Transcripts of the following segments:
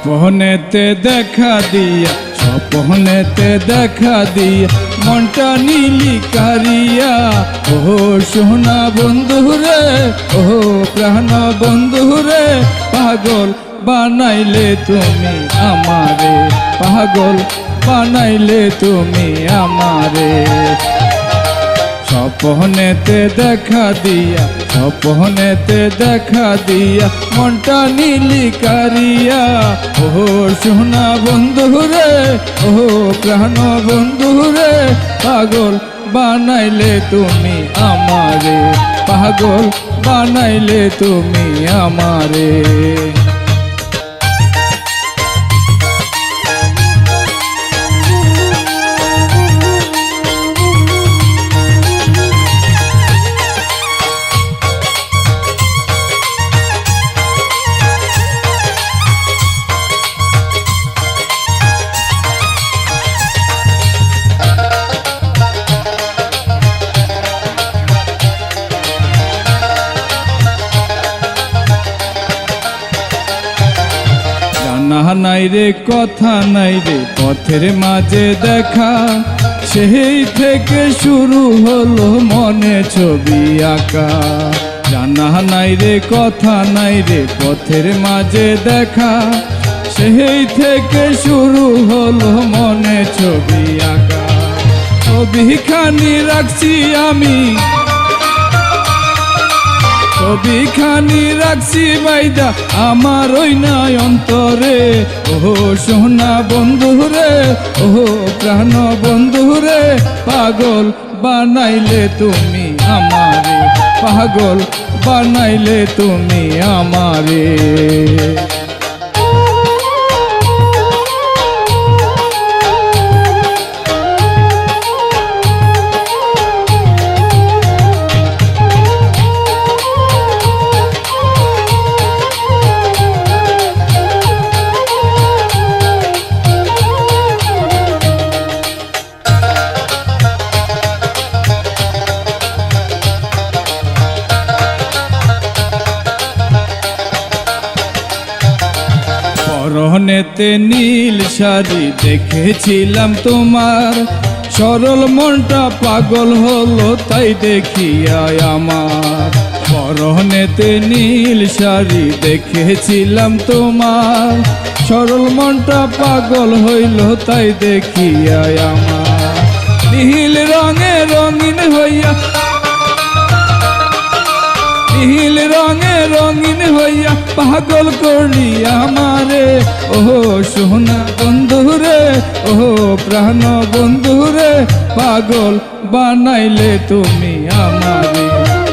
স্বপ্নেতে দেখা দিয়া স্বপ্নেতে দেখা দিয়া মনটা নীলি কারিয়া। ও সোনা বন্ধুরে, ও প্রাণ বন্ধুরে, পাগল বানাইলে তুমি আমারে, পাগল বানাইলে তুমি আমারে। স্বপ্নেতে দেখা দিয়া স্বপ্নেতে দেখা দিয়া মনটা নীলি কারিয়া। ও সোনা বন্ধুরে, ও প্রাণ বন্ধুরে, পাগল বানাইলে তুমি আমারে, পাগল বানাইলে তুমি আমারে। জানা নাই রে কথা নাই রে পথের মাঝে দেখা, সেই থেকে শুরু হলো মনে ছবি আঁকা। জানা নাই রে কথা নাই রে পথের মাঝে দেখা, সেই থেকে শুরু হলো মনে ছবি আঁকা। ছবিখানি রাখছি আমি, ছবিখানি রাখছি বাইদা আমার ওই নাই অন্তরে। ও সোনা বন্ধুরে, ও প্রাণ বন্ধুরে, পাগল বানাইলে তুমি আমারে, পাগল বানাইলে তুমি আমারে। পরনেতে নীল শাড়ি দেখেছিলাম তোমার, সরল মনটা পাগল হলো তাই দেখিয়া আমার। পরনেতে নীল শাড়ি দেখেছিলাম তোমার, সরল মনটা পাগল হইল তাই দেখিয়া আমার। নীল রঙে রঙিন হইয়া, নীল রঙে রঙিন হইয়া পাগল করলি আমারে। ও সোনা বন্ধুরে, ও প্রাণ বন্ধুরে, পাগল বানাইলে তুমি আমারে,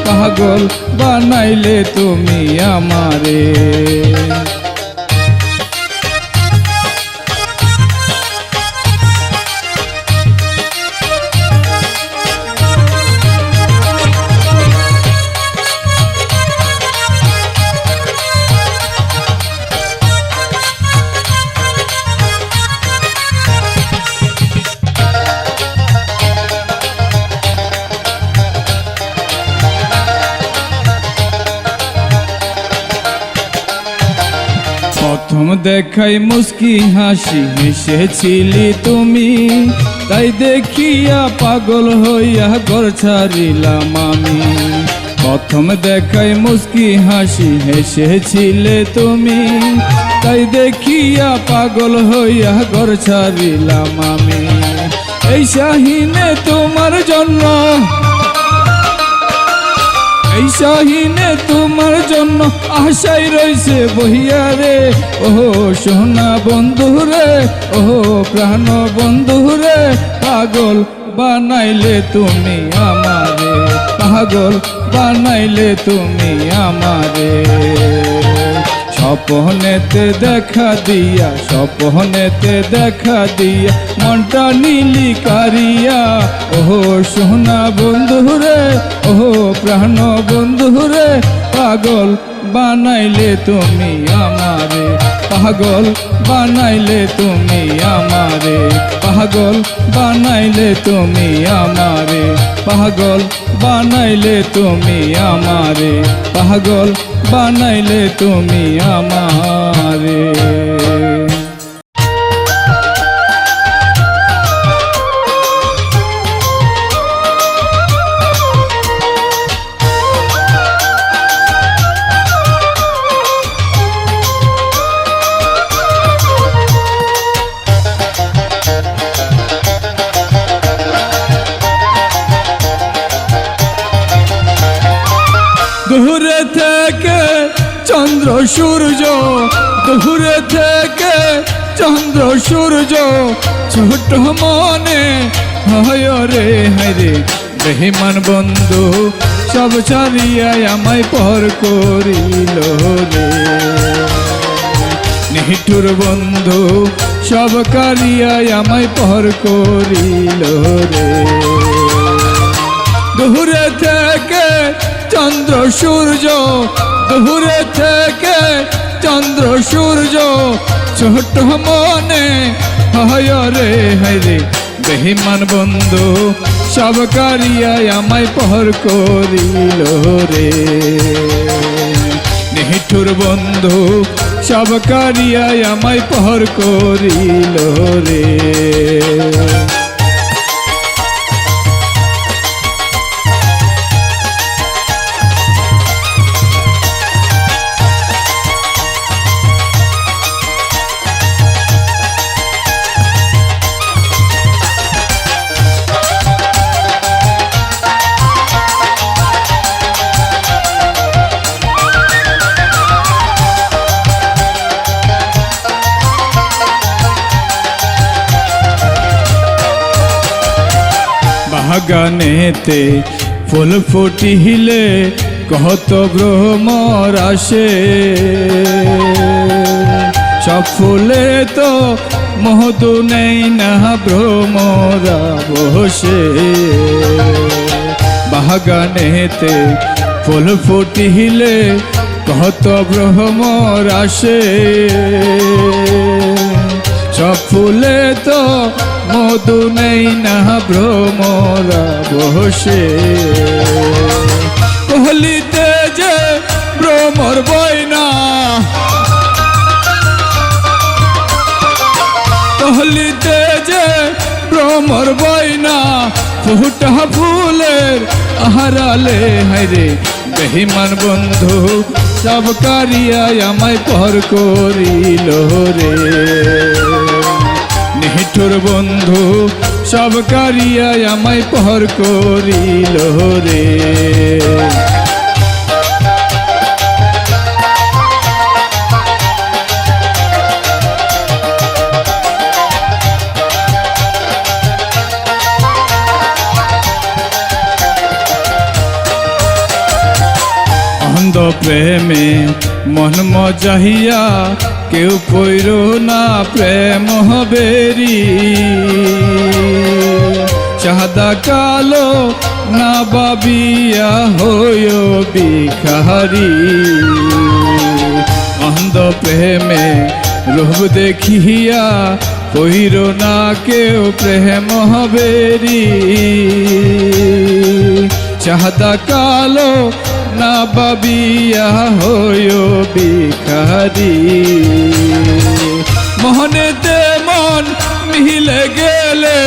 পাগল বানাইলে তুমি আমারে। প্রথম দেখাই মুস্কি হাসি হেসেছিলি তুমি, তাই দেখিয়া পাগল হইয়া ঘর ছাড়িলাম আমি। প্রথম দেখাই মুস্কি হাসি হেসেছিলে তুমি, তাই দেখিয়া পাগল হইয়া ঘর ছাড়িলাম আমি। এই শাহিনে তোমার জন্য, এই শাহিনে তোমার জন্য আশাই রইছে বহিয়া রে। ও সোনা বন্ধুরে, ও প্রাণ বন্ধুরে, পাগল বানাইলে তুমি আমারে, পাগল বানাইলে তুমি আমারে। স্বপ্নেতে দেখা দিয়া স্বপ্নেতে দেখা দিয়া মনটা নীলি কারিয়া। ও সোনা বন্ধুরে, ও প্রাণ বন্ধুরে, পাগল বানাইলে তুমি আমারে, পাগল বানাইলে তুমি আমারে, পাগল বানাইলে তুমি আমারে, পাগল বানাইলে তুমি আমারে, পাগল বানাইলে তুমি আমারে। দূরে থেকে চন্দ্র সূর্য, দূরে থেকে চন্দ্র সূর্য, ছোট মনে হয় রে হায়রে, বেঈমান বন্ধু সব ছাড়িয়া আমায় পর করিল রে। নিষ্ঠুর বন্ধু সব কারিয়া আমায় পর করিল রে। দূরে থেকে চন্দ্র সূর্য, দূরে থেকে চন্দ্র সূর্য, ছোট মনে হয় রে হায়রে, বেঈমান বন্ধু সব কারিয়া আমায় পর করিল রে। নিষ্ঠুর বন্ধু সব কারিয়া আমায় পর করিল রে। বাগানেতে ফুল ফুটিলে কত ভ্রমর আসে, সব ফুলে তো মধু নেই না ভ্রমরা বসে। বাগানেতে ফুল ফুটিলে কত ভ্রমর আসে, সব ফুলে তো মধু নেই না ভ্রমরা বসে। কহলিতে যে ভ্রমর বইনা, কহলিতে যে ভ্রমর বইনা, ফুটা ফুলের আহারালে হায়রে, বেঈমান বন্ধু সব কারিয়া আমায় পর করিল রে। নিষ্ঠুর বন্ধু সব কারিয়া আমায় পর করিল রে। অন্ধ প্রেমে মন মজাহিয়া, কেউ পইর না প্রেম হবেরি। সাদা কালো না বাবিয়া হইও ভিখারি। অন্ধ প্রেমে রূপ দেখিয়া পইর না কেউ প্রেম হবেরি। সাদা কালো না বাবিয়া হইও ভিখারি। মোহনেতে মন মিলে গেলে,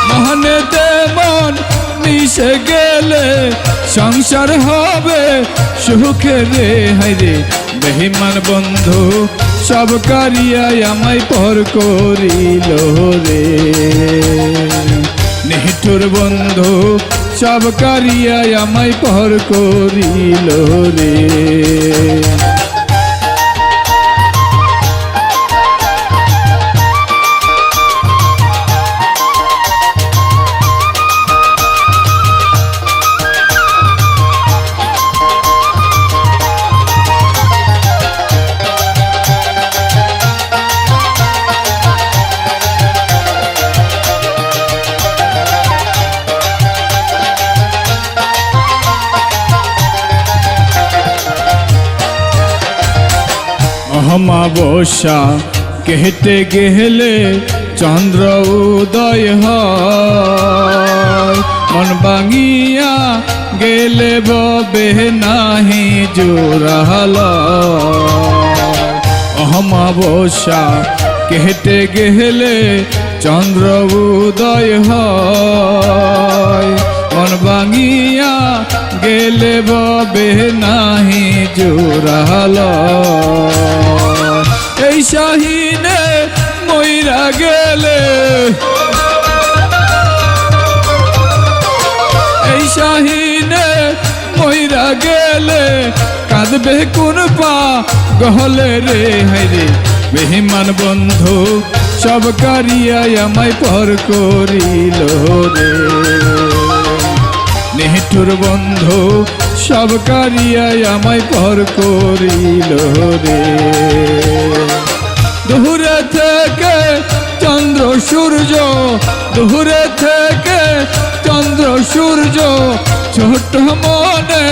মোহনেতে মন মিশে গেলে, সংসার হবে সুখে রে হায়রে, বেঈমান বন্ধু সব কারিয়া আমায় পর করিল রে। নিষ্ঠুর বন্ধু সব কারিয়া আমায় পর করিল রে। অমাবস্যা কেটে গেলে চন্দ্র উদয় হয়, মন ভাঙিয়া গেলে ববে নাহি জোড়াল। অমাবস্যা কেটে গেলে চন্দ্র উদয় হয়, মন ভাঙিয়া গেলে ববে নাহি জোড়াল। এই শাহিনে মইরা গেলে, এই শাহিনে মইরা গেলে কাঁদবে কোন পা গহলে রে। হাইরে বেঈমান বন্ধু সব কারিয়ায় আমায় পর করিল রে। নিষ্ঠুর বন্ধু সব কারিয়ায় আমায় পর করিল রে। দূরে থেকে চন্দ্র সূর্য, দূরে থেকে চন্দ্র সূর্য ছোট মনে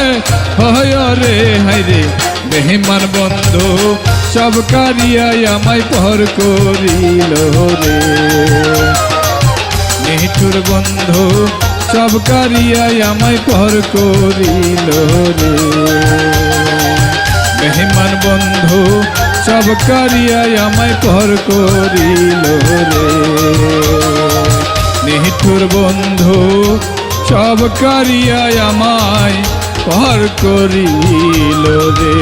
হয় রে। হাইরে বেঈমান বন্ধু সব কারিয়ায় আমায় পর করিল রে। নিষ্ঠুর বন্ধু সব কারিয়ায় আমায় পর করিল রে। বেঈমান বন্ধু সব কারিয়ায় আমায় পর করিল রে। নিষ্ঠুর বন্ধু সব কারিয়ায় আমায় পর করিল রে।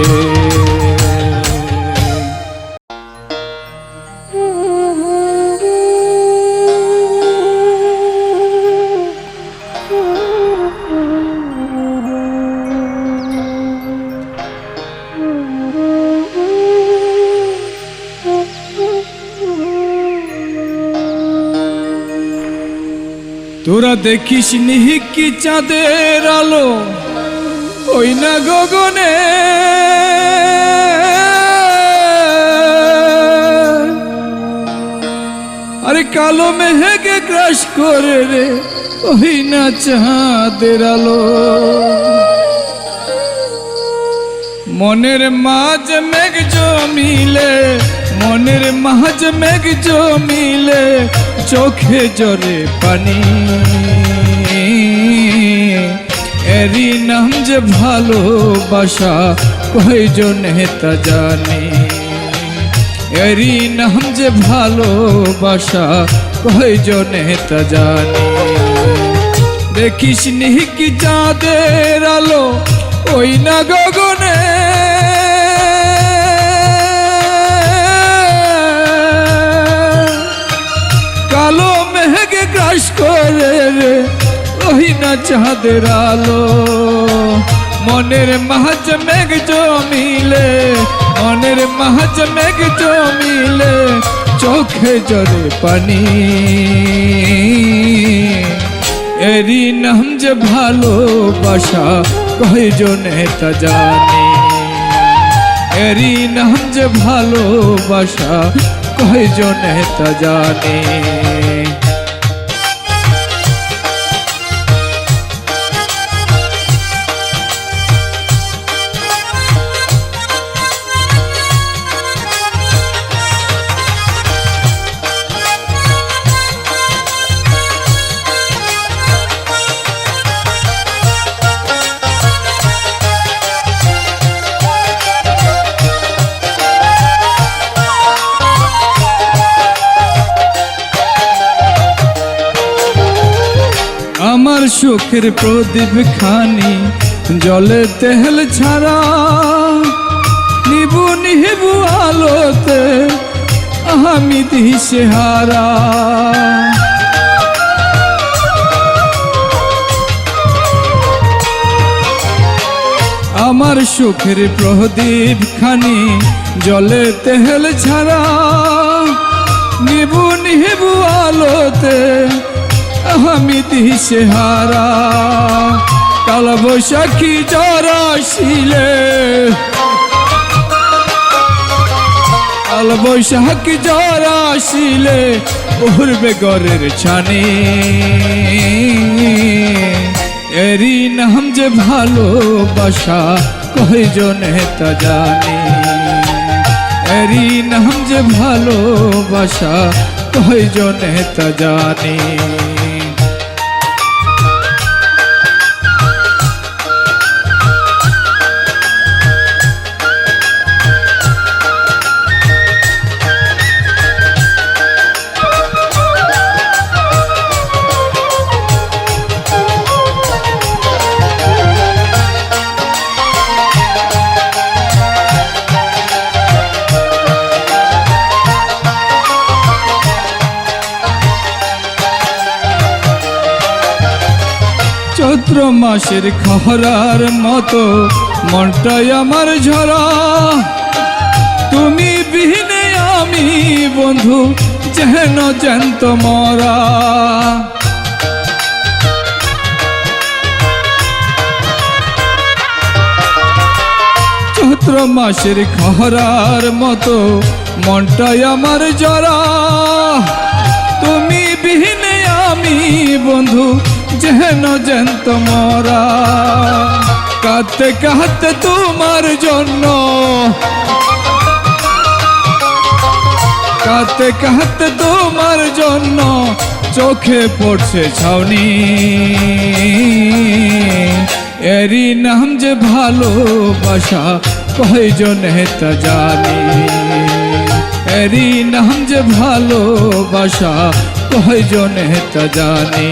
তোরা দেখিস নিহি কি চাঁদের আলো ওই না গগনে, আরে কালো মেঘে গ্রাস করে রে ওই না চাঁদের আলো। মনের মাঝ মেঘ জমিলে, মনের মাঝ মেঘ জমিলে চোখে জরে পানি। এরি নাম যে ভালোবাসা কয়জনে তা জানে, এরি নাম যে ভালোবাসা কয়জনে তা জানে। দেখিস নিহি কি চাঁদের আলো ওই না গগনে, কালো মেঘে গ্রাস করে রে ওই না চাঁদের আলো। মনের মাঝ মেঘ জমিলে, মনের মাঝ মেঘ জমিলে চোখে জরে পানি। এরি নাম যে ভালোবাসা কয়জনে তা জানে, এরি নাম যে ভালোবাসা কয়জনে তা জানে। আমার সুখের প্রদীপ খানি জলে তেল ছাড়া, নিবু নিবু আলোতে আমি দিশেহারা। আমার সুখের প্রদীপ খানি জলে তেল ছাড়া, নিবু নিবু আলোতে আমি দিশেহারা। কাল বৈশাখী ঝড় আসিলে, কাল বৈশাখী ঝড় আসিলে উড়বে ঘরের ছানি। এরি নাম যে ভালোবাসা কয়জনে তা জানে, এরি নাম যে ভালোবাসা কয়জনে তা জানি। চৈত্র মাসের খরার মতো মনটাই আমার ঝরা, তুমি বিহীনে আমি বন্ধু যেন জ্যান্ত মরা। চৈত্র মাসের খরার মতো মনটাই আমার ঝরা, তুমি বিহীনে আমি বন্ধু যেন জ্যান্ত মরা। কাঁদতে কাঁদতে তোমার জন্য, কাঁদতে কাঁদতে তোমার জন্য চোখে পড়ছে ছাউনি। এরি নাম যে ভালোবাসা কয়জনে তা জানি। এরি নাম যে ভালোবাসা কয়জনে তা জানি।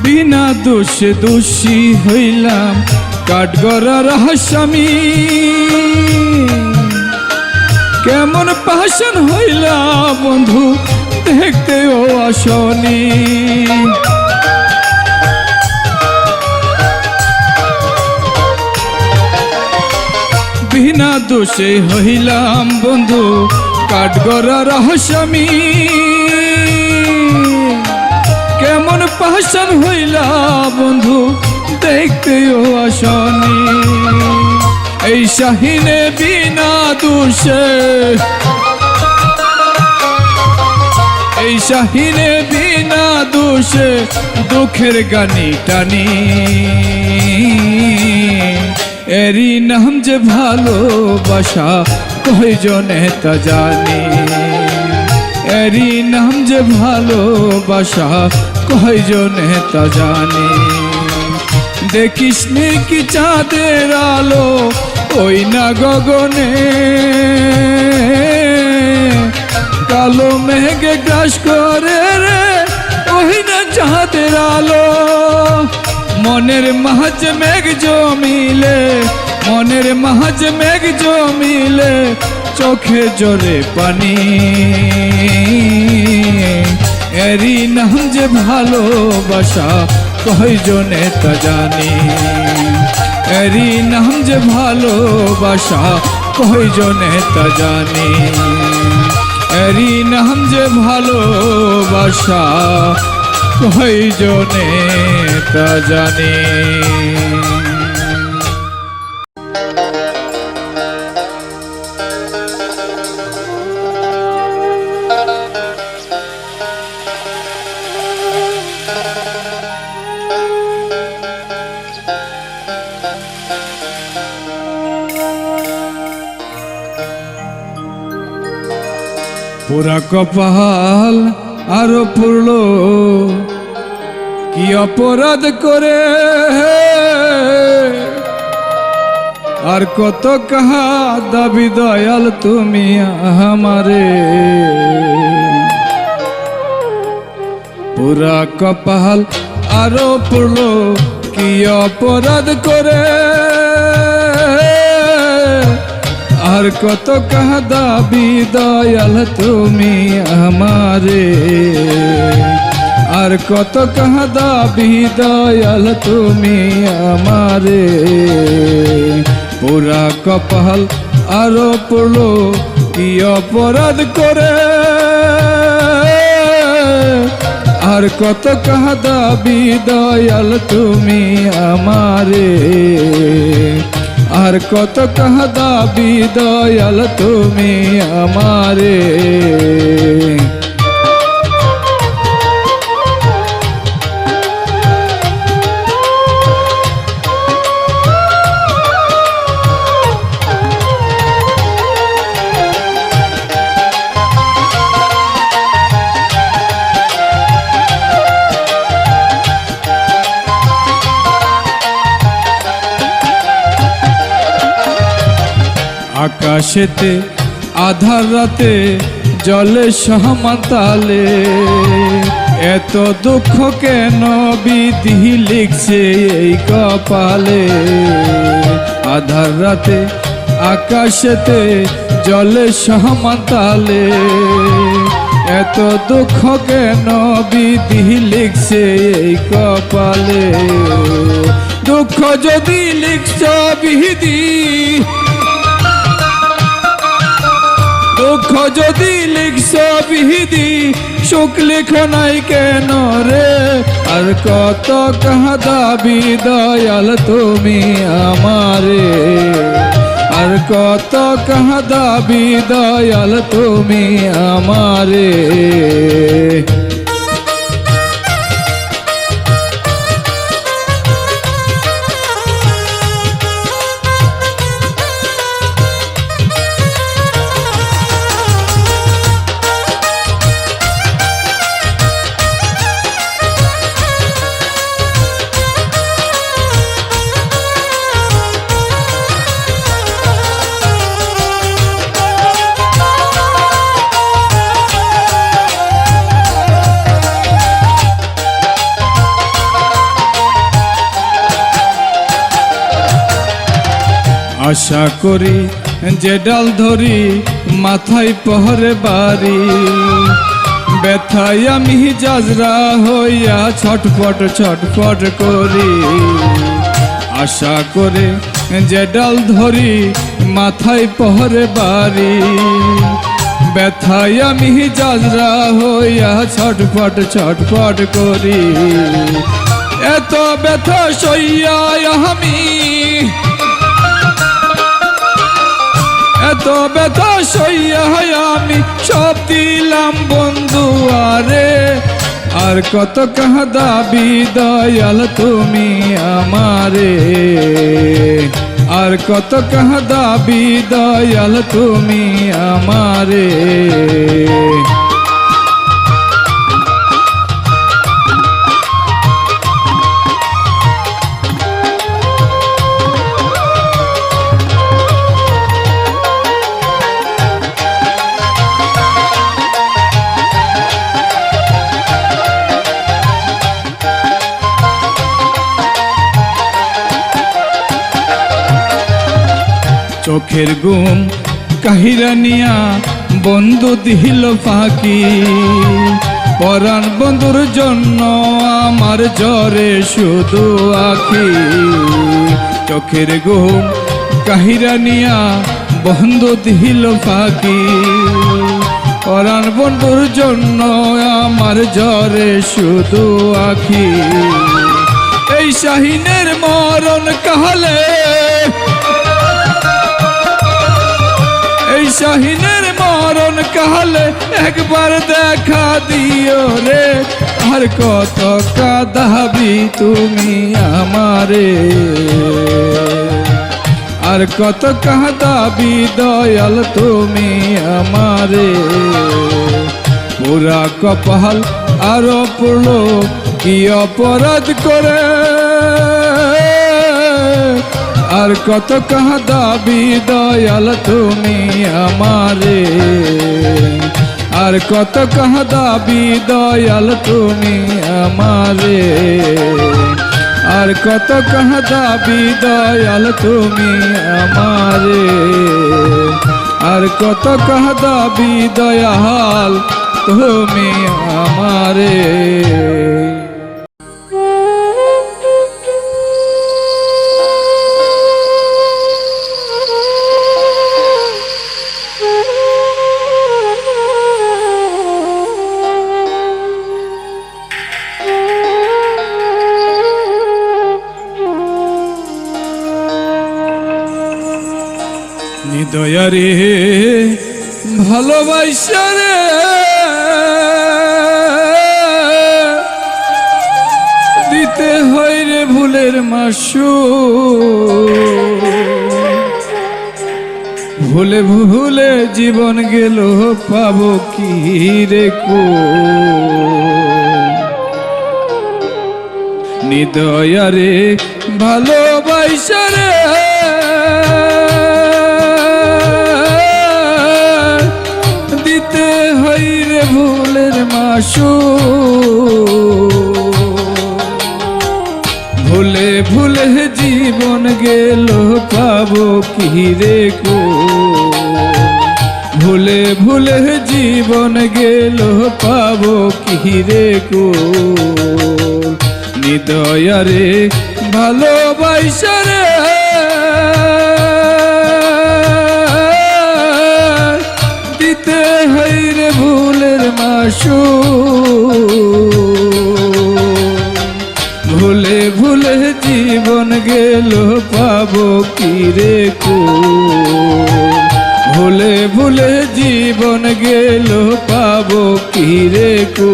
বিনা দোষে দোষী হইলাম কাঠগড়ার আসামি, কেমন পাষাণ হইলা বন্ধু দেখতেও আসনি। বিনা দোষে হইলাম বন্ধু কাঠগড়ার আসামি, কেমন পাষাণ হইলা বন্ধু দেখতেও আসনি। এই শাহিনে বিনা দোষে, এই শাহিনে বিনা দোষে দুঃখের গানি টানি। এরি নাম যে ভালোবাসা কয়জনে তা জানি। এরি নাম যে ভালোবাসা কয়জনে তা জানি। দেখিস নি কি চাঁদের আলো ওই না গগনে, কালো মেঘে গ্রাস করে রে ওই না চাঁদের আলো। মনের মাঝ মেঘ জমিলে, মনের মাঝ মেঘ জমিলে চোখে জোরে পানি। এরি নাম যে ভালোবাসা কয়জনে তা জানি। এরি নাম যে ভালোবাসা কয়জনে তা জানি। এরি নাম যে ভালোবাসা কয়জনে তা জানি। পুরা কপাল আরো পুরল কি অপরাধ করে, আর কত কাহা দাবি দয়াল তুমি আমারে। পুরা কপাল আরো পুরল কি অপরাধ করে, আর কত কাহা দাবি দয়াল তুমি আমারে। আর কত কাঁদাবি দয়াল তুমি আমারে। পুরা কপাল আরো পড়লো কি অপরাধ করে, আর কত কাঁদাবি দয়াল তুমি আমারে। আর কত কাঁদাবি দয়াল তুমি আমারে। আকাশেতে আধার রাতে জলে সহমাতালে, এত দুঃখ কেন বিধি লিখছে এই কপালে। আধার রাতে আকাশেতে জলে সহমাতালে, এত দুঃখ কেন বিধি লিখছে এই কপালে। দুঃখ যদি লিখছ বিধি, দুঃখ যদি লিখছ বিধি, সুখ লিখো নাই কেন রে। আর কত কাঁদাবি দয়াল তুমি আমারে। আর কত কাঁদাবি দয়াল তুমি আমারে। আশা করি যে ডাল ধরি মাথায় পহরে বাড়ি, ব্যথায় আমি জাজরা হইয়া ছটফট ছটফট করি। আশা করে যে ডাল ধরি মাথায় পহরে বাড়ি, ব্যথায় আমি জাজরা হইয়া ছটফট ছটফট করি। এত ব্যথা সইয়া আমি, এত ব্যথা সইয়া আমি সব দিলাম বন্ধু আরে। আর কত কাঁদাবি দয়াল তুমি আমারে। আর কত কাঁদাবি দয়াল তুমি আমারে। চোখের ঘুম কাহিরা নিয়া বন্ধু দিল ফাঁকি, পরাণ বন্ধুর জন্য আমার জ্বরে শুধু আখি। চোখের ঘুম কাহিরা নিয়া বন্ধু দিল ফাঁকি, পরাণ বন্ধুর জন্য আমার জ্বরে শুধু আখি। এই শাহিনের মরণ কালে, এই শাহিনের মরণ কালে একবার দেখা দিও রে। আর কত কাঁদাবি তুমি আমারে। আর কত কাঁদাবি দয়াল তুমি আমারে। পুরা কপাল আরো পড়লো কি অপরাধ করে, আর কত কাঁদাবি দয়াল তুমি আমারে। আর কত কাঁদাবি দয়াল তুমি আমারে। আর কত কাঁদাবি দয়াল তুমি আমারে। আর কত কাঁদাবি দয়াল তুমি আমারে। নিদয়ারে ভালোবাসা রে দিতে হয় রে ভুলের মাসু, ভুলে ভুলে জীবন গেল পাবো কি রে কো। নিদয়ারে ভালোবাসা রে দিতে হয় রে ভুলের মাসু, ভুলে ভুলে জীবন গেল পাবো কি রে কো। ভুলে ভুলে জীবন গেল পাবো কি রে কো। নিদয়ারে ভালোবাসা রে দিতে হয় রে ভুলের মাসু, ভুলে ভুলে জীবন গেল পাবো কি রে কো। ভুলে ভুলে জীবন গেল পাবো কি রে কো।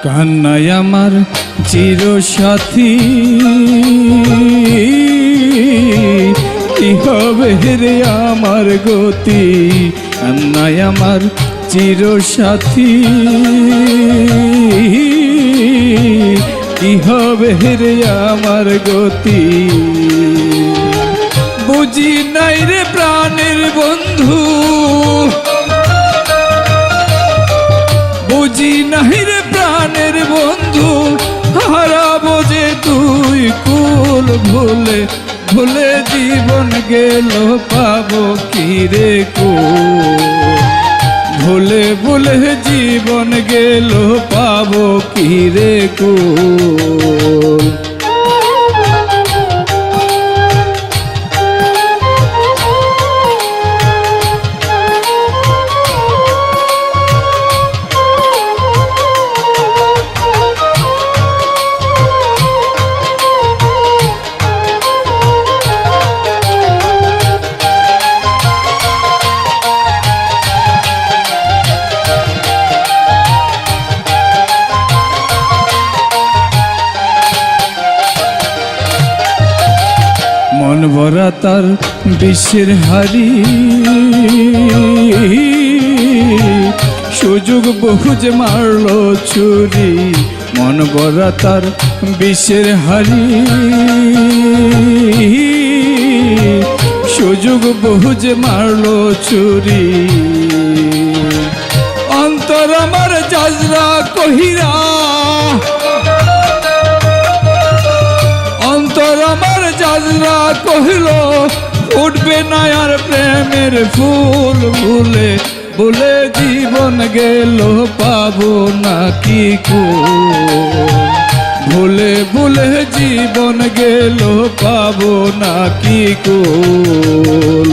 কান্নাই আমার চির সাথী, কি হবে রে আমার গতি। কান্নাই আমার চির সাথী, কি হবে রে আমার গতি। বুঝি নাই রে প্রাণের বন্ধু, বুঝি নাই রে প্রাণের বন্ধু, হারাবো যে তুই কুল। ভুলে ভুলে জীবন গেল পাবো কি রে কো। ভুলে ভুলে জীবন গেল পাবো কি রে কো। মন ভরা তার বিশ্বের হারি, সুযোগ বহু যে মারলো ছুরি। মন ভরা তার বিশ্বের হারি, সুযোগ বহু যে মারলো ছুরি। অন্তর আমার জাজরা কহিরা, অন্তর আমার জাজরা কহিল উঠবে না আর প্রেমের ফুল। ভুলে ভুলে জীবন গেল পাবো না কি কো। ভুলে ভুলে জীবন গেল পাবো না কি কুল।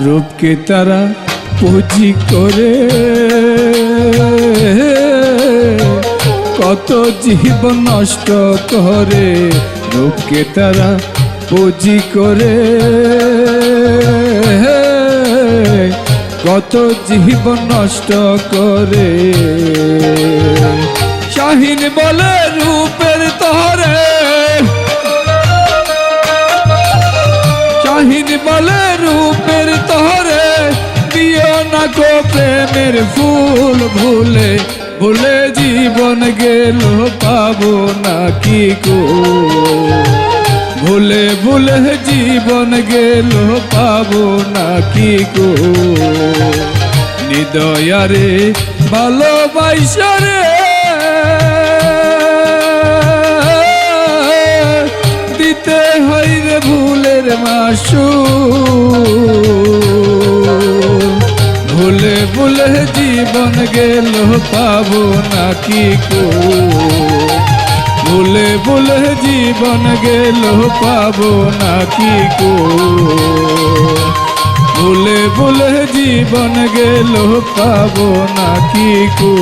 রূপকে তারা পুঁজি করে কত জীবন নষ্ট করে, রূপকে তারা পুঁজি করে কত জীবন নষ্ট করে। শাহিন বলে রূপের তরে, শাহিন বলে রূপের তরে দিও না গো প্রেমের ফুল, ভুলে ভুলে জীবন গেল পাবো না কি গো, ভুলে ভুলে জীবন গেল পাবো না কি গো। নিদয়ারে ভালোবাসা রে দিতে হয় রে ভুলের মাসুল, ভুলে ভুলে জীবন গেল পাবো না কি গো, ভুলে ভুলে জীবন গেল পাবো না কি গো, ভুলে ভুলে জীবন গেল পাবো না কি গো।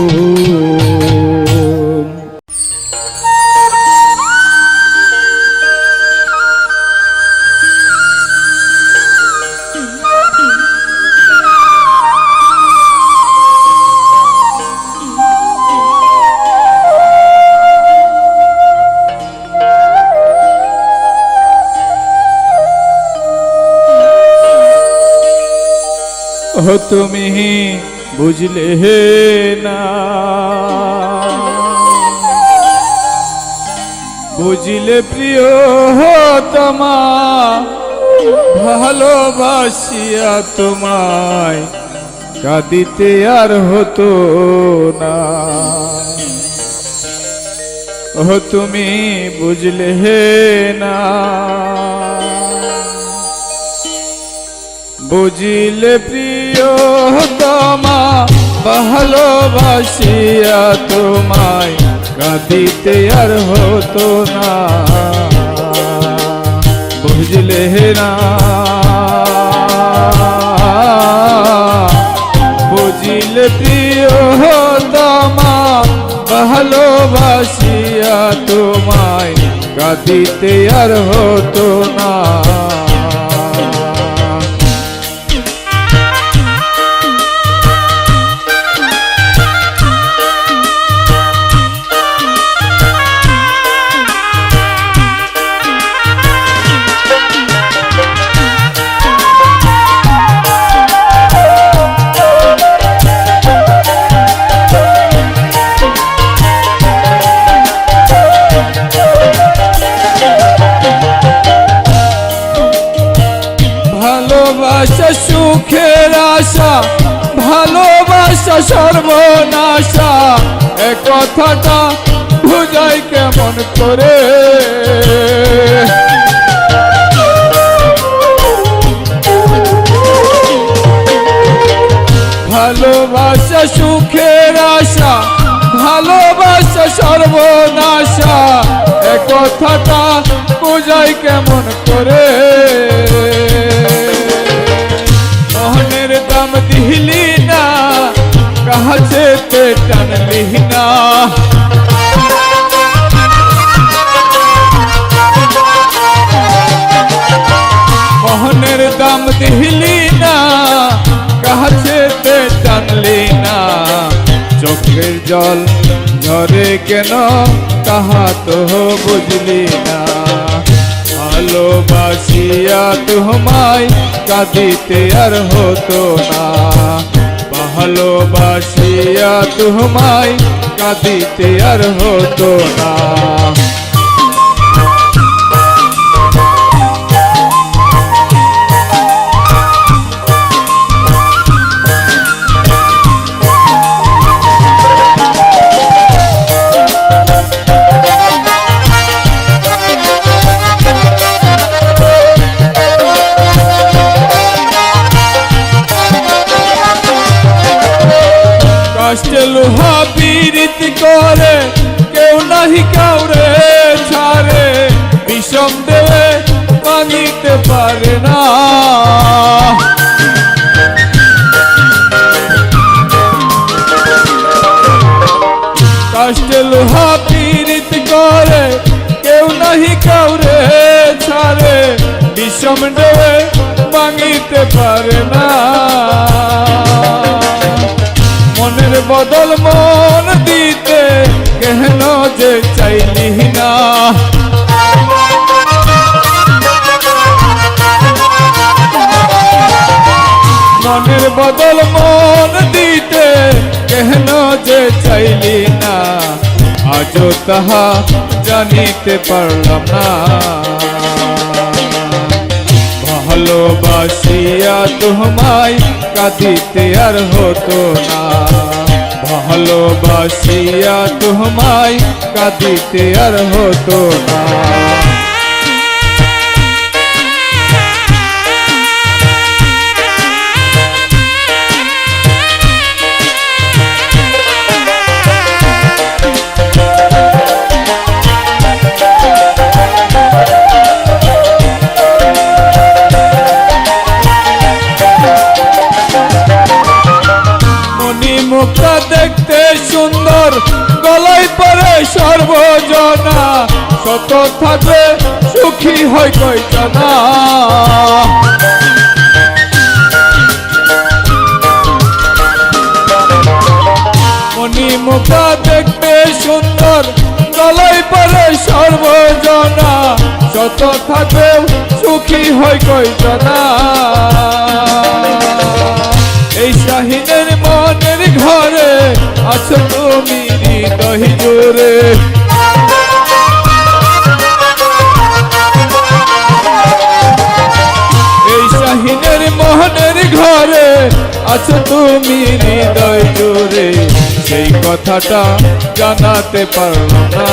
ও তুমি বুঝলে না, বুঝলে প্রিয় তোমা ভালোবাসিয়া তোমায় কাঁদিতে আর হতো না। ও তুমি বুঝলে না, বুঝিলে প্রিয় তোমা ভালোবাসিয়া তোমায় কাঁদিতে আর হতো না। বুঝলে না, বুঝিলে প্রিয় তোমা ভালোবাসিয়া তোমায় কাঁদিতে আর হতো না। ভালোবাসা সুখের আশা, ভালোবাসা সর্বনাশা, এ কথাটা বুঝাই কেমন করে। ভালোবাসা সুখের আশা, ভালোবাসা সর্বনাশা, এ কথাটা বুঝাই কেমন করে। মোহনের দাম দিলি না, কাছে টানলি না, মোহনের দাম দিলি না, কাছে টানলি না। চোখের জল ঝরে কেন তাহা তো বুঝলি না। ভালোবাসিয়া তোমায় কাঁদিতে আর হতো না, ভালোবাসিয়া তোমায় কাঁদিতে আর হতো না। কষ্টে লোহা পীড়িত করে কেউ নাহি কাউরে ছাড়ে, বিষম দেবে মানিতে পারে না। নাহি কাউরে ছাড়ে, বিষম ঢেউয়ে ভাঙিতে পারে না। মনের বদল মন দিতে কেন যে চাইলি না। মনের বদল মন দিতে কেন যে চাইলি না, আজও তাহা জানিতে পারলাম না। ভালোবাসিয়া তোমায় কাঁদিতে আর হতো না, ভালোবাসিয়া তোমায় কাঁদিতে আর হতো না। মুখটা দেখতে সুন্দর, গলায় পরে সর্বজনা, শত থাকলে সুখী হয় কয়জনা। মনি মুখটা দেখতে সুন্দর, গলায় পরে সর্বজনা, শত থাকলে সুখী হয় কয়জনা। এই শাহিনের মনের ঘরে আছো তুমি হৃদয় জোরে। এই শাহিনের মনের ঘরে আছো তুমি হৃদয় জোরে, সেই কথাটা জানাতে পারলো না।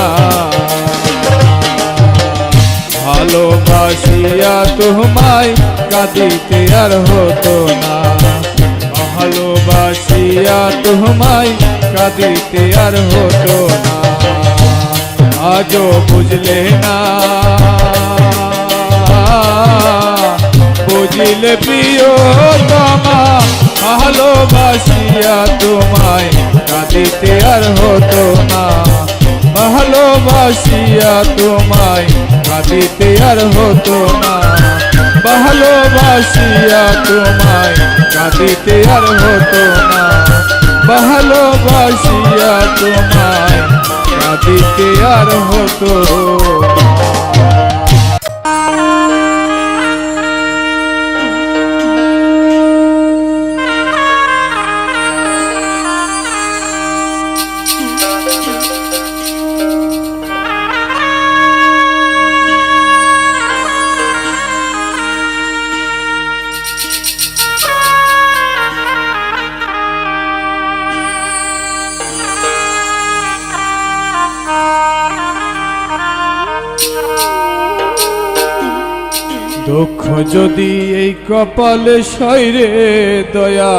ভালোবাসিয়া তোমায় কাঁদিতে আর হতো না, ভালোবাসিয়া তোমায় কাঁদিতে আর হতো না। আজও বুঝলে না, বুঝলে প্রিয়তমা, ভালোবাসিয়া তোমায় কাঁদিতে আর হতো না, ভালোবাসিয়া তোমায় কাঁদিতে আর হতো না, ভালোবাসিয়া তোমায় কাঁদিতে আর হতো না, ভালোবাসিয়া তোমায় কাঁদিতে আর হতো না। দুঃখ যদি এই কপালে সইরে দয়া,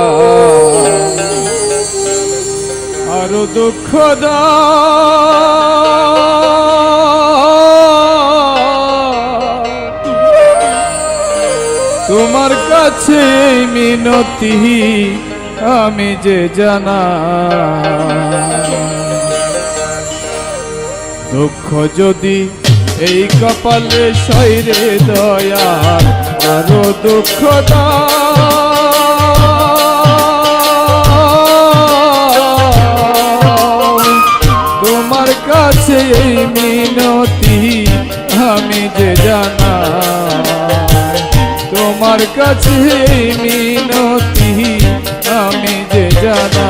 আরো দুঃখ তোমার কাছে মিনতি আমি যে জানা। দুঃখ যদি এই কপালে সইরে দয়া, আরো দুঃখ তোমার কাছে এই মিনতি আমি যে জানা। তোমার কাছে এই মিনতি আমি যে জানা।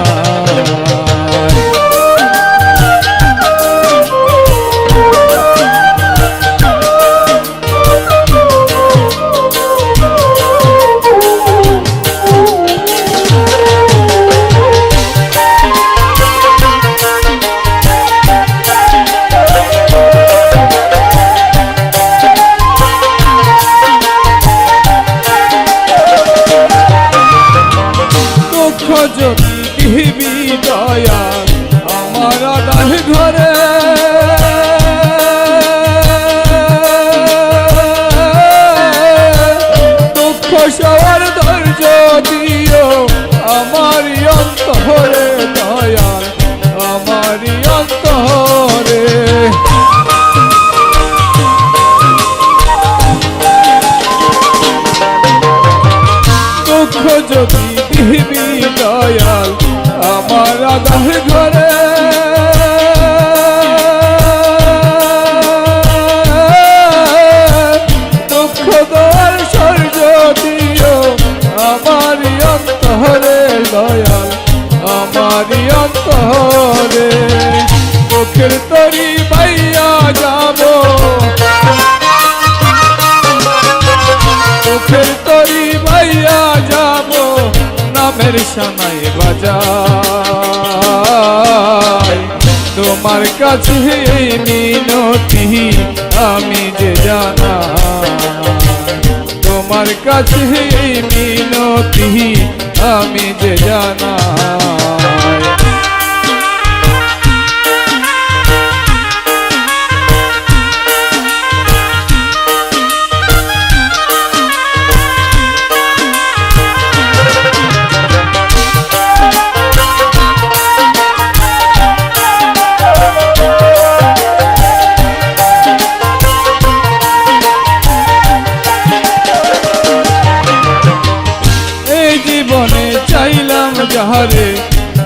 যদি যদি দিবি দয়াল আমার আধার ঘরে দুঃখ দয়াল সূর্য দিও আমারই অন্তরে দয়াল আমারই অন্তরে চোখের তরি বাইয়া যাব চোখের তরি বাইয়া যাব নামের সানাই বাজাই তোমার কাছে এই মিনতি আমি যে জানা তোমার কাছে এই মিনতি আমি যে জানা জীবনে চাইলাম যাহারে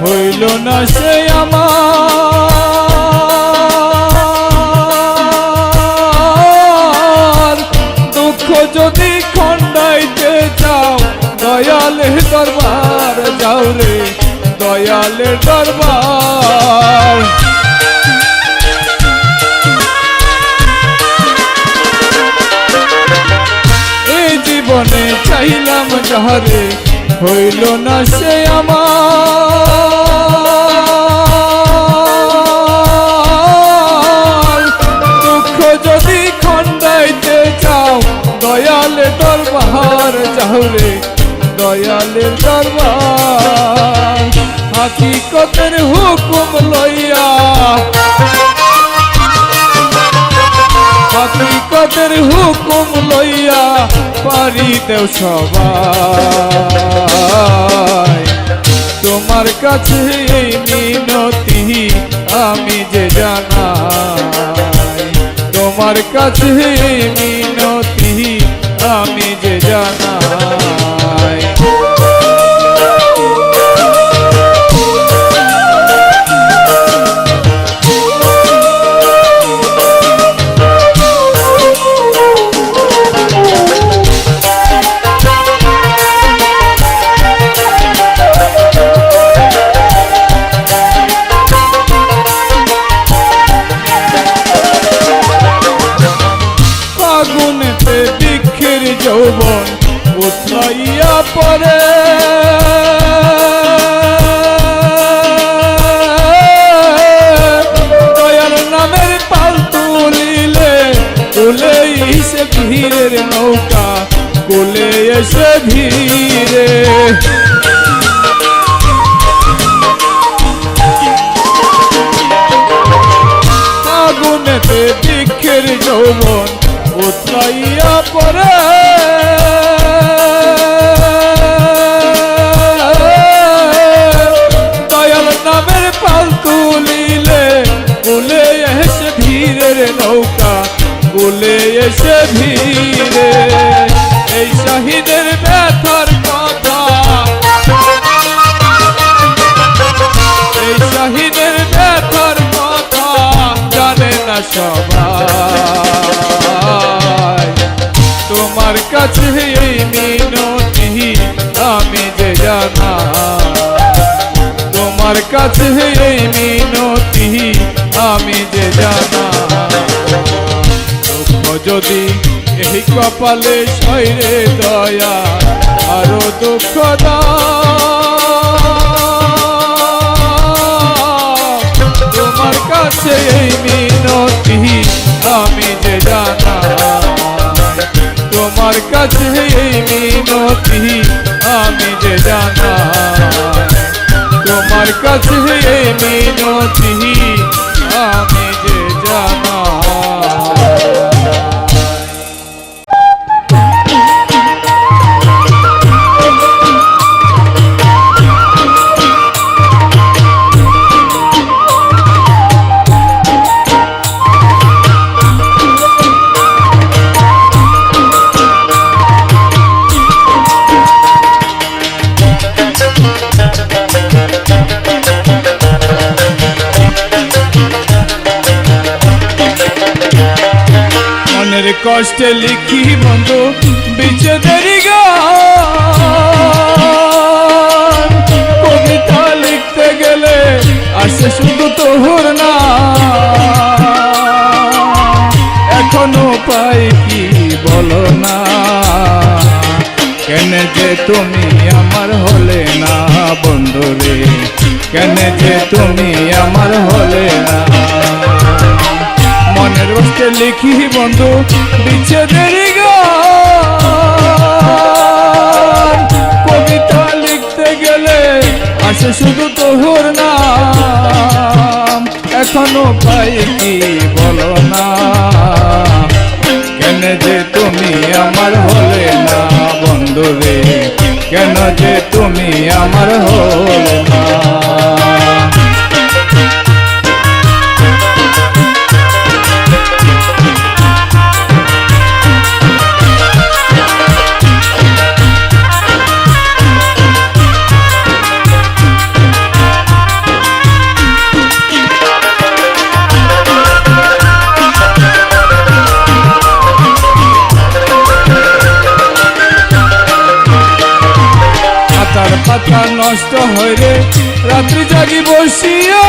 হইল না সে আমার দুঃখ যদি খণ্ডাইতে চাও দয়ালের দরবার যাও রে দয়ালের দরবার এই জীবনে চাইলাম যাহারে হইল না সে আমার দুঃখ যদি খণ্ডাইতে চাও দয়ালের দরবার যাও রে দয়ালের দরবার হাকিকতের হুকুম লইয়া হাকিকতের হুকুম লইয়া পারি দেও সবাই তোমার কাছে এই মিনতি আমি যে জানাই তোমার কাছে এই মিনতি আমি যে জানাই আগুনেতে বৃক্ষের যৌবন উতলাইয়া পড়ে দয়ার নামের পাল তুলিলে কোলে এসে ধীরের নৌকা কোলে এসে ধীরে আগুনেতে বৃক্ষের যৌবন উতলাইয়া পড়ে দয়াল নামের পাল তুলিলে কোলে এসে ধীরের নৌকা কোলে এসে ধীরে এই শহীদের ব্যথার কথা এই শহীদের ব্যথার কথা জানে না সবাই তোমার কাছে এই মিনতি আমি যে জানা তোমার কাছে এই মিনতি আমি যে জানা দুঃখ যদি এই কপালে সইরে দয়া আরো দুঃখ তোমার কাছে এই মিনতি আমি যে জানা তোমার কাছে এই মিনতি আমি যে জানা তোমার কাছে এই মিনতি আমি যে জানা মনের কষ্টে লিখি বন্ধু বিচ্ছেদের গান। কবিতা লিখতে গেলে আসে শুধু তোর না, এখনো পাই কি বলো না, কেন যে তুমি আমার হলে না বন্ধুরে, কেন যে তুমি আমার হলে না। মনের কষ্টে লিখি বন্ধু বিচ্ছেদের গান। কবিতা লিখতে গেলে আসে শুধু তোর নাম, এখনো পাই কি বলো না, কেন যে তুমি আমার হলে না বন্ধুরে, কেন যে তুমি আমার হলে না। পাতা নষ্ট হইলে রাত্রি জাগি বসিয়া,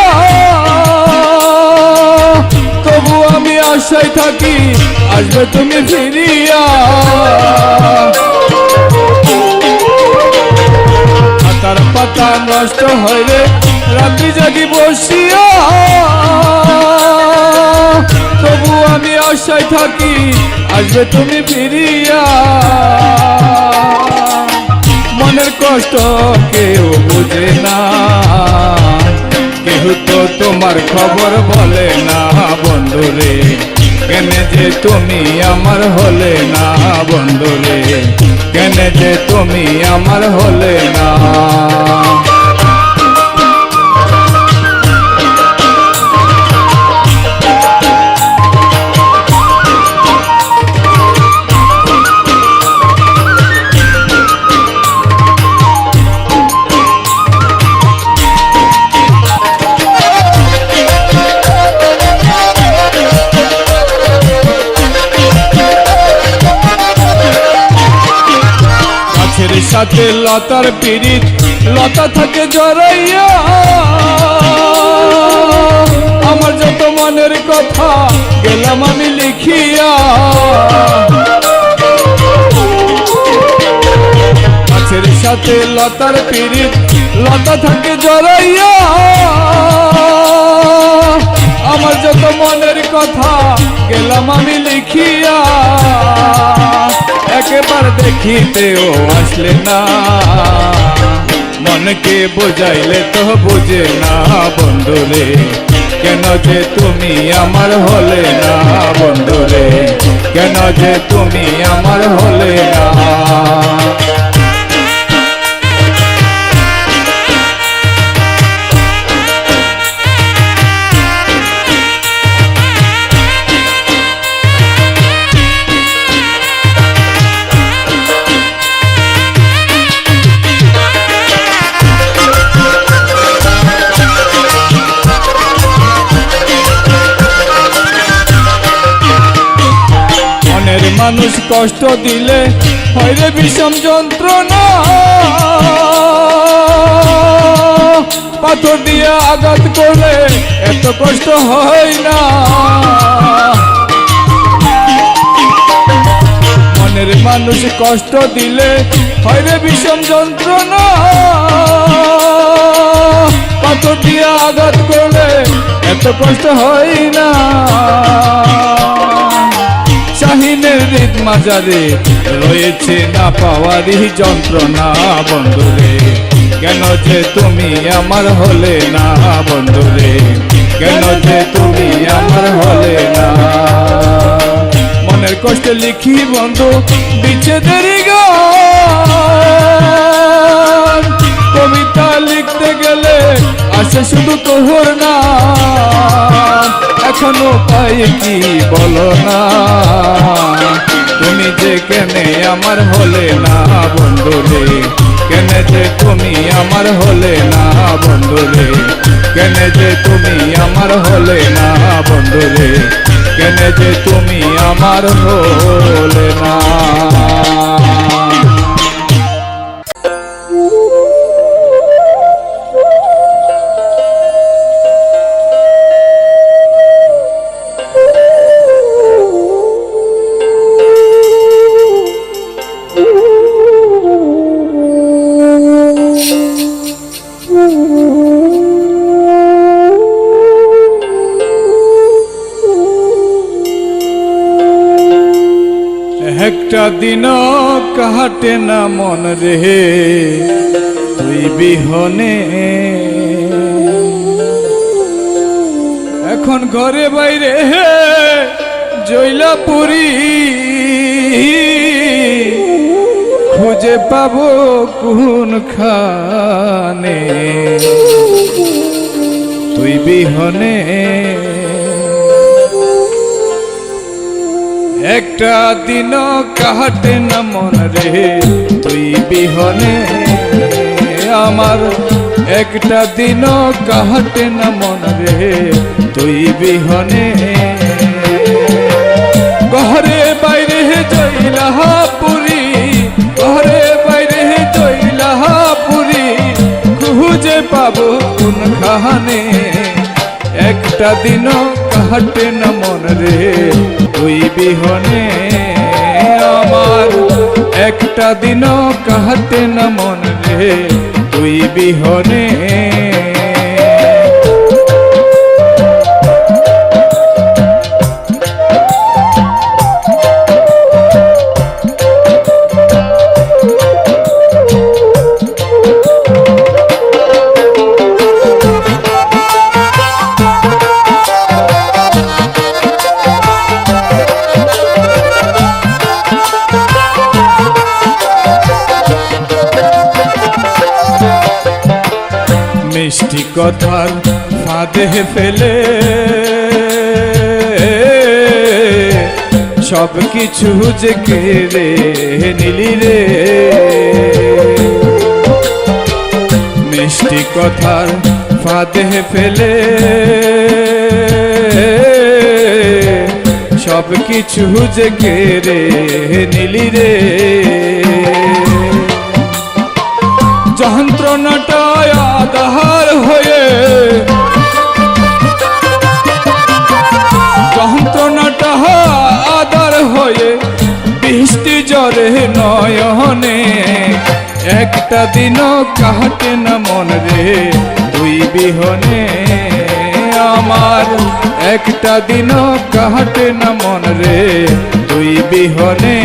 তবু আমি আশায় থাকি আসবে তুমি ফিরিয়া। পাতার পাতা নষ্ট হইলে রাত্রি জাগি বসিয়া, তবু আমি আশায় থাকি আসবে তুমি ফিরিয়া। মনের কষ্ট কেউ বুঝে না, কেউ তো তোমার খবর বলে না বন্ধুরে, কেন যে তুমি আমার হলে না বন্ধুরে, কেন যে তুমি আমার হলে না। সাথে লতার পিরিত, লতা থাকে জড়াইয়া, আমার যত মনের কথা গেলাম আমি লিখিয়া। গাছের সাথে লতার পিরিত, লতা থাকে জড়াইয়া, আমার যত মনের কথা গেলাম আমি লিখিয়া। একবার দেখিতেও আসলে না, মনকে বোঝাইলে তো বুঝে না বন্ধুরে, কেন যে তুমি আমার হলে না বন্ধুরে, কেন যে তুমি আমার হলে না। মানুষ কষ্ট দিলে হয় রে বিষম যন্ত্রণা, পাথর দিয়ে আঘাত করলে এত কষ্ট হয় না। মনের মানুষ কষ্ট দিলে হয় রে বিষম যন্ত্রণা, পাথর দিয়ে আঘাত করলে এত কষ্ট হয় না। শাহিনের হৃদ মাজারে রয়েছে না পাওয়ারই যন্ত্রণা বন্ধুরে, কেন যে তুমি আমার হলে না বন্ধুরে, কেন যে তুমি আমার হলে না। মনের কষ্টে লিখি বন্ধু বিচ্ছেদের গান। কবিতা লিখতে গেলে আসে শুধু তোর নাম, এখনো পাই কি বলো না, তুমি যে কেনে আমার হলে না বন্ধুরে, কেন যে তুমি আমার হলে না বন্ধুরে, কেন যে তুমি আমার হলে না বন্ধুরে, কেন যে তুমি আমার হলে না। একটা দিন কাটে না মন রে তুই বিহনে, এখন ঘরে বাইরে জৈলাপুরি খুঁজে পাবো কোন খানে তুই বিহনে। একটা দিন কাটে না মন রে তুই বিহনে আমার, একটা দিন কাটে না মন রে তুই বিহনে। ঘরে বাইরে জৈলাপুরি, ঘরে বাইরে জৈলাপুরি খুঁজে পাবো কোন খানে, একটা দিন কাটে না মন রে তুই বিহনে আমার, একটা দিন কাটে না মন রে তুই বিহনে। মিষ্টি কথার ফাঁদে ফেলে সব কিছু যে কেড়ে নিলি রে, মিষ্টি কথার ফাঁদে ফেলে সব কিছু যে কেড়ে নিলি রে। যন্ত্রণাটা আধার হয়ে, যন্ত্রণাটা আধার হয়ে বৃষ্টি জ্বরে নয়নে, একটা দিন কাটে না মন রে তুই বিহনে আমার, একটা দিন কাটে না মন রে তুই বিহনে।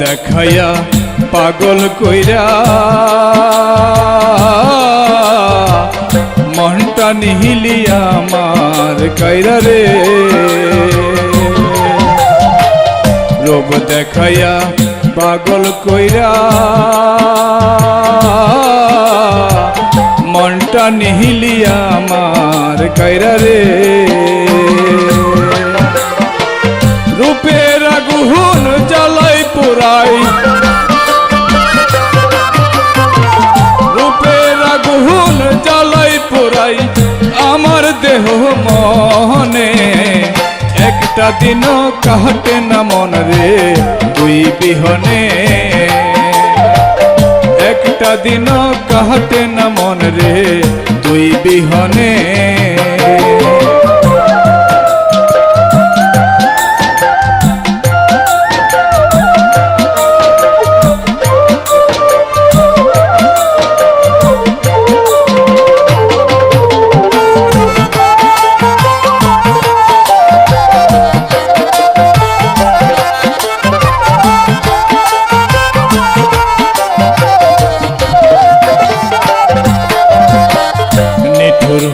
দেখাইয়া পাগল কইরা মনটা নিহিলিয়া আমার কাইরা রে, রূপ দেখাইয়া পাগল কইরা মনটা নিহিলিয়া আমার কাইরা রে। রূপের আগুন জ্বালাই পোড়াই, রূপের আগুন জ্বালাই পোড়াই আমার দেহ মনে, একটা দিন কাটে না মন রে তুই বিহনে, একটা দিন কাটে না মন রে তুই বিহনে।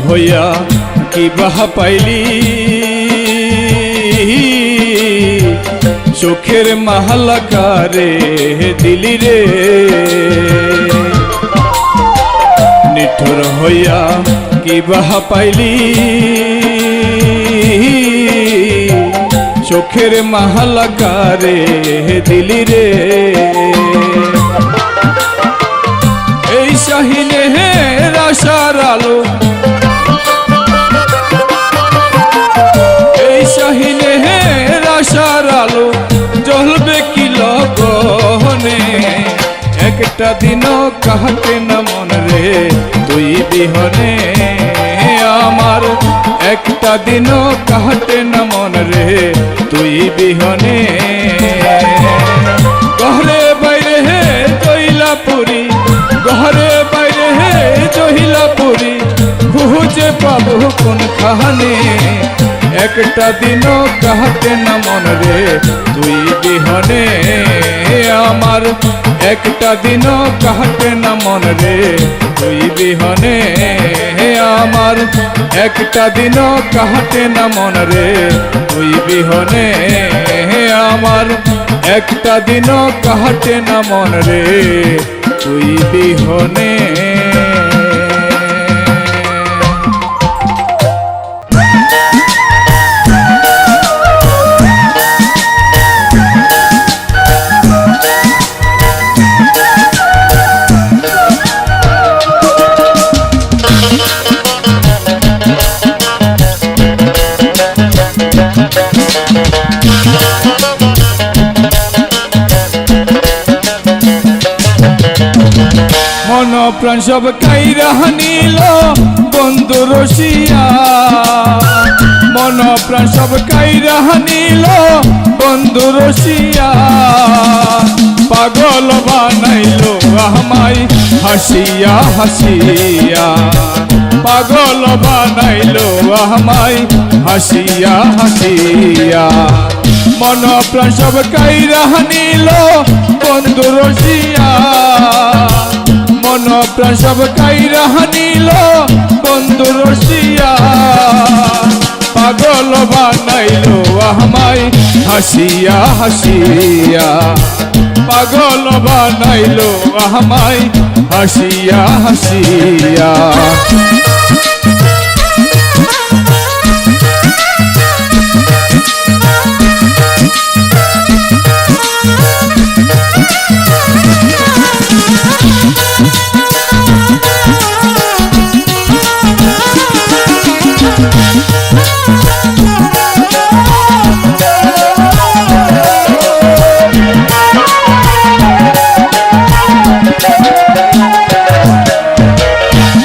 হইয়া কি বাহা পাইলি চোখের মাহালাকারে দিলি রে নিঠুর হইয়া কি বাহা পাইলি চোখের মাহালাকারে দিলি রে এই শাহিনে আশার আলো এই শাহিনে আশার আলো জ্বলবে কি লগনে একটা দিনও কাহাতে না মন রে তুই বিহনে আমার একটা দিনও কাহাতে না মন রে তুই বিহনে ঘরে বাইরে হে জহিলাপুরি ঘরে বাইরে হে জহিলাপুরি খুঁজে পাবো কোন খানে একটা দিনও কাহাতে না মন রে তুই বিহনে আমার একটা দিনও কাহাতে না মন রে তুই বিহনে আমার একটা দিনও কাহাতে না মন রে তুই বিহনে আমার একটা দিনও কাহাতে না মন রে তুই বিহনে মন প্রাণ সব কাইরা নিল বন্ধু রসিয়া মন প্রাণ সব কাইরা নিল বন্ধু রসিয়া পাগল বানাইল আমায় হাসিয়া হাসিয়া পাগল বানাইল আমায় হাসিয়া হাসিয়া মন প্রাণ সব কাইরা নিল বন্ধু রসিয়া মন প্রাণ সব কাইরা নিল বন্ধু রসিয়া পাগল বানাইল আমায় হাসিয়া হাসিয়া পাগল বানাইল আমায় হাসিয়া হাসিয়া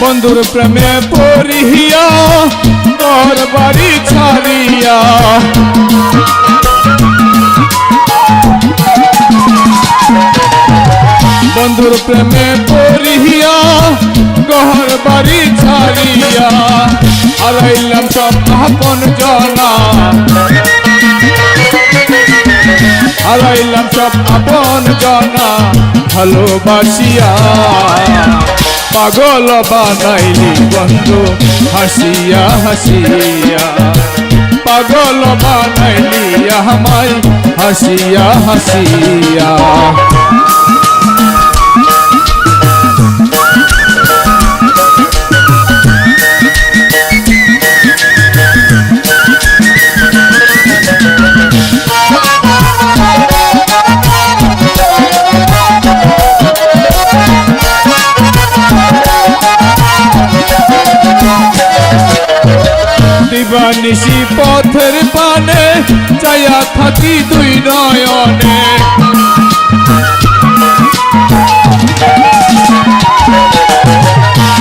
বন্ধুর প্রেমে পড়িয়া তোর বাড়ি ছাড়িয়া বন্ধুর প্রেমে পড়িয়া ঘর বাড়ি ছাড়িয়া হারাইলাম সব আপন জনা হারাইলাম সব আপন জনা ভালোবাসিয়া পাগল বানাইলি বন্ধু হাসিয়া হাসিয়া পাগল বানাইলি আমায় হাসিয়া হাসিয়া দিবানিশি পথের পানে চায়া থাকি দুই নয়নে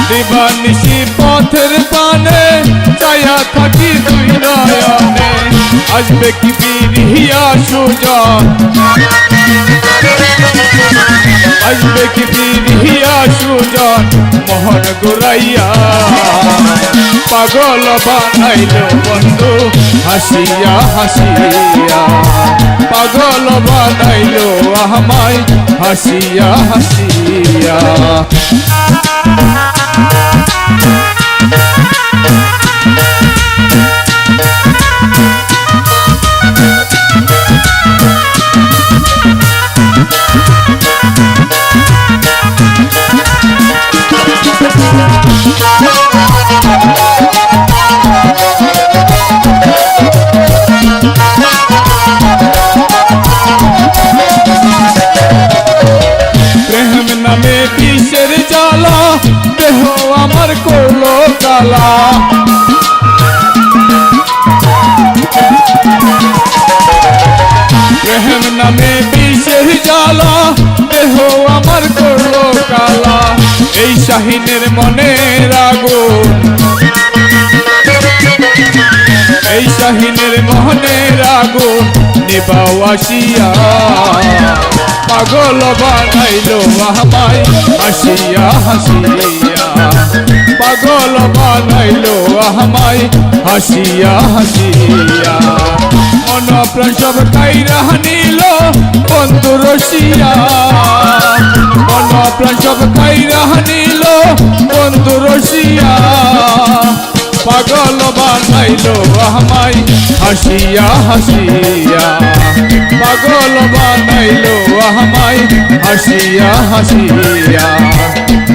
দিবানিশি পথের পানে চায়া থাকি দুই নয়নে আসবে কি বিরিয়া সুজন আসবে কি বিরিয়া সুজন মোহন গোরাইয়া পাগল বানাইল বন্ধু হাসিয়া হাসিয়া পাগল বানাইল আমায় হাসিয়া হাসিয়া আমার করলো কালা। প্রেম নামে বিষের জ্বালা, দেহ আমার করলো কালা। এই শাহিনের মনের আগুন, এই শাহিনের মনের আগুন নিবাও আসিয়া। পাগল বানাইলো আমায় হাসিয়া হাসিয়া, পাগল বানাইলো আমায় হাসিয়া হাসিয়া। মন প্রাণ সব কাইরা নিল বন্ধু রসিয়া, মন প্রাণ সব কাইরা নিল বন্ধু রসিয়া। পাগল বানাইলো আমায় হাসিয়া হাসিয়া, পাগল বানাইলো আমায় হাসিয়া হাসিয়া,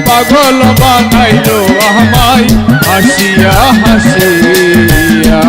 পাগল বানাইলো আমায় হাসিয়া হাসিয়া।